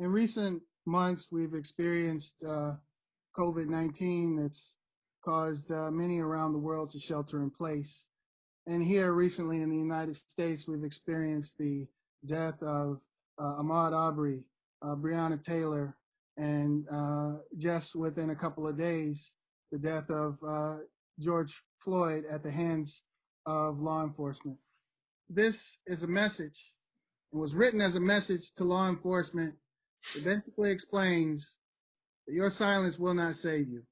In recent months, we've experienced COVID-19 that's caused many around the world to shelter in place. And here recently in the United States, we've experienced the death of Ahmaud Arbery, Breonna Taylor, and just within a couple of days, the death of George Floyd at the hands of law enforcement. This is a message. It was written as a message to law enforcement. It basically explains that your silence will not save you.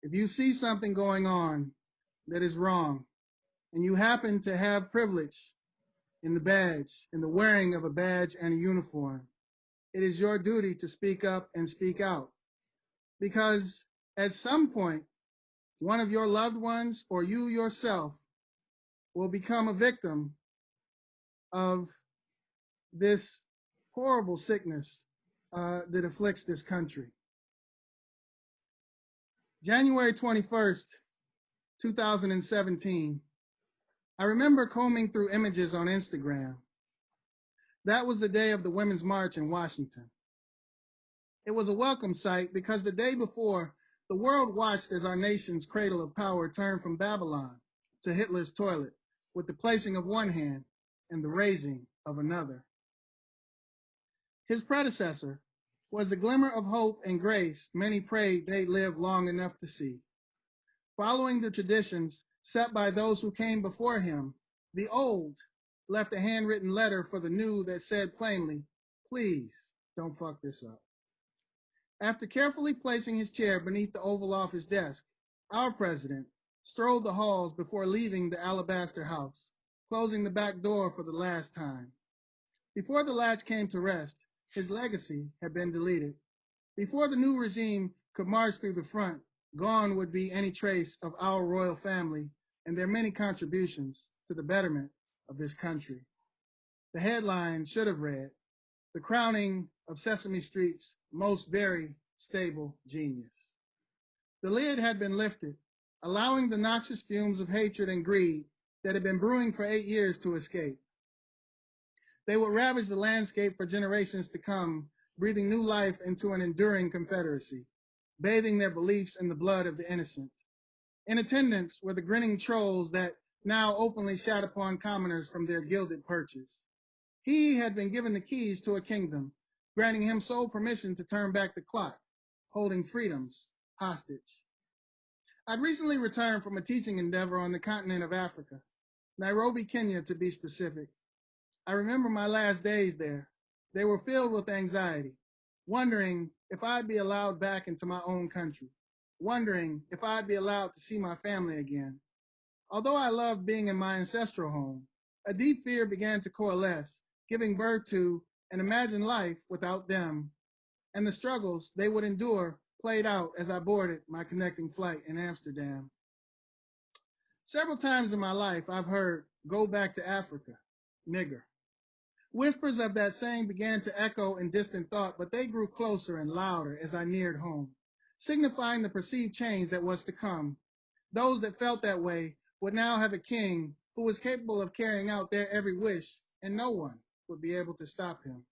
If you see something going on that is wrong, and you happen to have privilege in the wearing of a badge and a uniform, it is your duty to speak up and speak out. Because at some point, one of your loved ones or you yourself will become a victim of this horrible sickness that afflicts this country. January 21st, 2017, I remember combing through images on Instagram. That was the day of the Women's March in Washington. It was a welcome sight because the day before, the world watched as our nation's cradle of power turned from Babylon to Hitler's toilet with the placing of one hand and the raising of another. His predecessor was the glimmer of hope and grace many prayed they'd live long enough to see. Following the traditions set by those who came before him, the old left a handwritten letter for the new that said plainly, "Please don't fuck this up." After carefully placing his chair beneath the Oval Office desk, our president strolled the halls before leaving the Alabaster House, closing the back door for the last time. Before the latch came to rest, his legacy had been deleted. Before the new regime could march through the front, gone would be any trace of our royal family and their many contributions to the betterment of this country. The headline should have read, "The Crowning of Sesame Street's Most Very Stable Genius." The lid had been lifted, allowing the noxious fumes of hatred and greed that had been brewing for 8 years to escape. They would ravage the landscape for generations to come, breathing new life into an enduring confederacy, bathing their beliefs in the blood of the innocent. In attendance were the grinning trolls that now openly shat upon commoners from their gilded perches. He had been given the keys to a kingdom, granting him sole permission to turn back the clock, holding freedoms hostage. I'd recently returned from a teaching endeavor on the continent of Africa, Nairobi, Kenya to be specific. I remember my last days there. They were filled with anxiety, wondering if I'd be allowed back into my own country, wondering if I'd be allowed to see my family again. Although I loved being in my ancestral home, a deep fear began to coalesce, giving birth to an imagined life without them, and the struggles they would endure played out as I boarded my connecting flight in Amsterdam. Several times in my life, I've heard, "Go back to Africa, nigger." Whispers of that saying began to echo in distant thought, but they grew closer and louder as I neared home, signifying the perceived change that was to come. Those that felt that way would now have a king who was capable of carrying out their every wish, and no one would be able to stop him.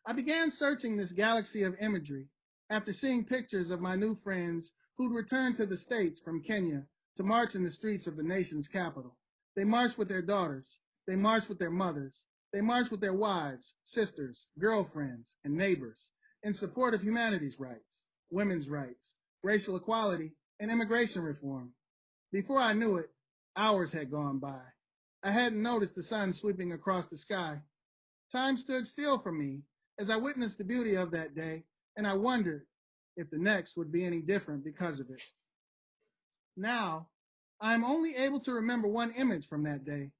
I began searching this galaxy of imagery after seeing pictures of my new friends who'd returned to the States from Kenya to march in the streets of the nation's capital. They marched with their daughters. They marched with their mothers. They marched with their wives, sisters, girlfriends, and neighbors in support of humanities' rights, women's rights, racial equality, and immigration reform. Before I knew it, hours had gone by. I hadn't noticed the sun sweeping across the sky. Time stood still for me as I witnessed the beauty of that day, and I wondered if the next would be any different because of it. Now, I am only able to remember one image from that day.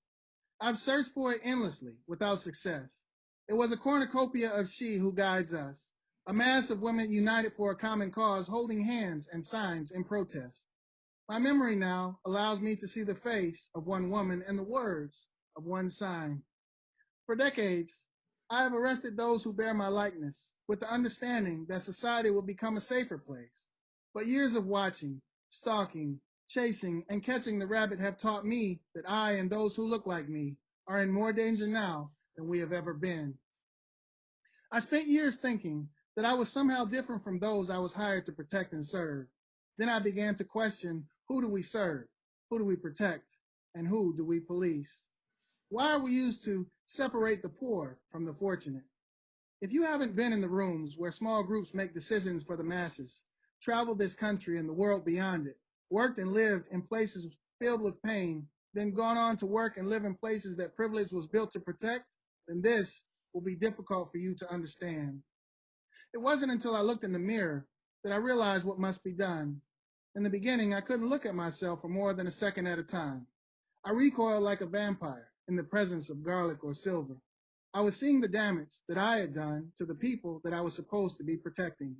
I've searched for it endlessly, without success. It was a cornucopia of She Who Guides Us, a mass of women united for a common cause, holding hands and signs in protest. My memory now allows me to see the face of one woman and the words of one sign. For decades, I have arrested those who bear my likeness, with the understanding that society will become a safer place. But years of watching, stalking, chasing, and catching the rabbit have taught me that I and those who look like me are in more danger now than we have ever been. I spent years thinking that I was somehow different from those I was hired to protect and serve. Then I began to question, who do we serve? Who do we protect? And who do we police? Why are we used to separate the poor from the fortunate? If you haven't been in the rooms where small groups make decisions for the masses, traveled this country and the world beyond it, worked and lived in places filled with pain, then gone on to work and live in places that privilege was built to protect, then this will be difficult for you to understand. It wasn't until I looked in the mirror that I realized what must be done. In the beginning, I couldn't look at myself for more than a second at a time. I recoiled like a vampire in the presence of garlic or silver. I was seeing the damage that I had done to the people that I was supposed to be protecting.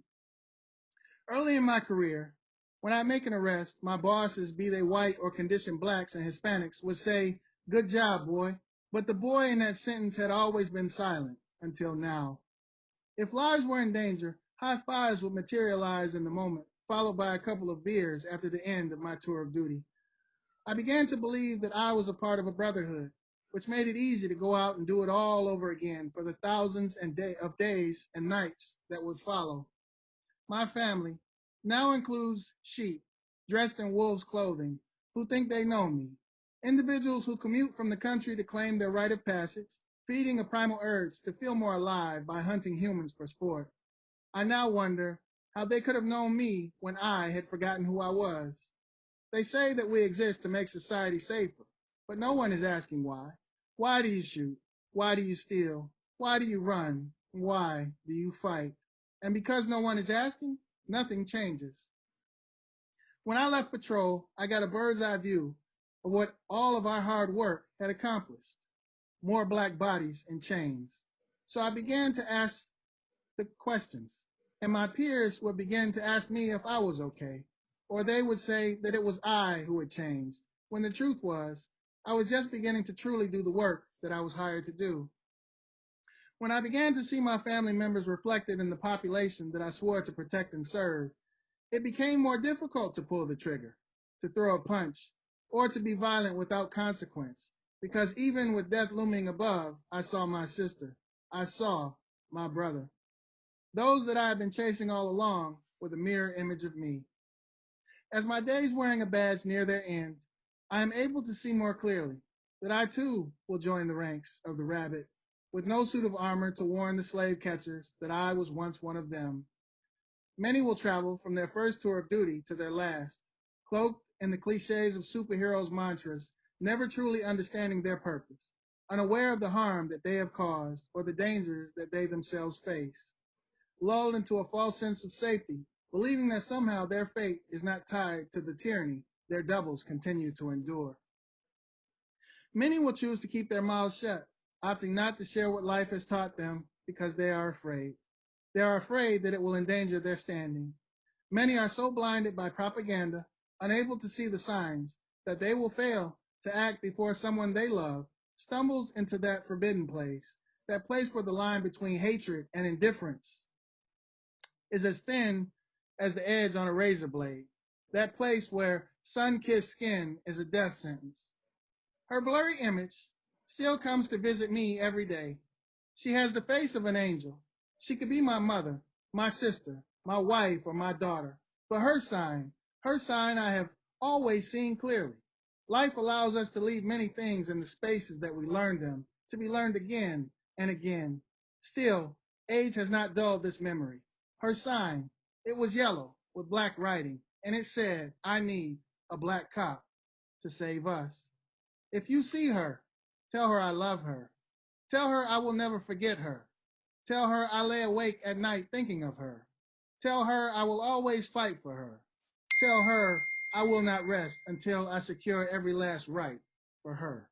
Early in my career, when I make an arrest, my bosses, be they white or conditioned blacks and Hispanics, would say, "Good job, boy." But the boy in that sentence had always been silent until now. If lives were in danger, high fives would materialize in the moment, followed by a couple of beers after the end of my tour of duty. I began to believe that I was a part of a brotherhood, which made it easy to go out and do it all over again for the thousands of days and nights that would follow. My family now includes sheep dressed in wolves' clothing who think they know me, individuals who commute from the country to claim their rite of passage, feeding a primal urge to feel more alive by hunting humans for sport. I now wonder how they could have known me when I had forgotten who I was. They say that we exist to make society safer, but no one is asking why. Why do you shoot? Why do you steal? Why do you run? Why do you fight? And because no one is asking, nothing changes. When I left patrol, I got a bird's eye view of what all of our hard work had accomplished. More black bodies in chains. So I began to ask the questions, and my peers would begin to ask me if I was okay, or they would say that it was I who had changed, when the truth was, I was just beginning to truly do the work that I was hired to do. When I began to see my family members reflected in the population that I swore to protect and serve, it became more difficult to pull the trigger, to throw a punch, or to be violent without consequence, because even with death looming above, I saw my sister. I saw my brother. Those that I had been chasing all along were the mirror image of me. As my days wearing a badge near their end, I am able to see more clearly that I too will join the ranks of the rabbit, with no suit of armor to warn the slave catchers that I was once one of them. Many will travel from their first tour of duty to their last, cloaked in the cliches of superheroes' mantras, never truly understanding their purpose, unaware of the harm that they have caused or the dangers that they themselves face, lulled into a false sense of safety, believing that somehow their fate is not tied to the tyranny their doubles continue to endure. Many will choose to keep their mouths shut, opting not to share what life has taught them because they are afraid. They are afraid that it will endanger their standing. Many are so blinded by propaganda, unable to see the signs, that they will fail to act before someone they love stumbles into that forbidden place, that place where the line between hatred and indifference is as thin as the edge on a razor blade, that place where sun-kissed skin is a death sentence. Her blurry image still comes to visit me every day. She has the face of an angel. She could be my mother, my sister, my wife, or my daughter. But her sign I have always seen clearly. Life allows us to leave many things in the spaces that we learned them, to be learned again and again. Still, age has not dulled this memory. Her sign, it was yellow with black writing, and it said, "I need a black cop to save us." If you see her, tell her I love her. Tell her I will never forget her. Tell her I lay awake at night thinking of her. Tell her I will always fight for her. Tell her I will not rest until I secure every last right for her.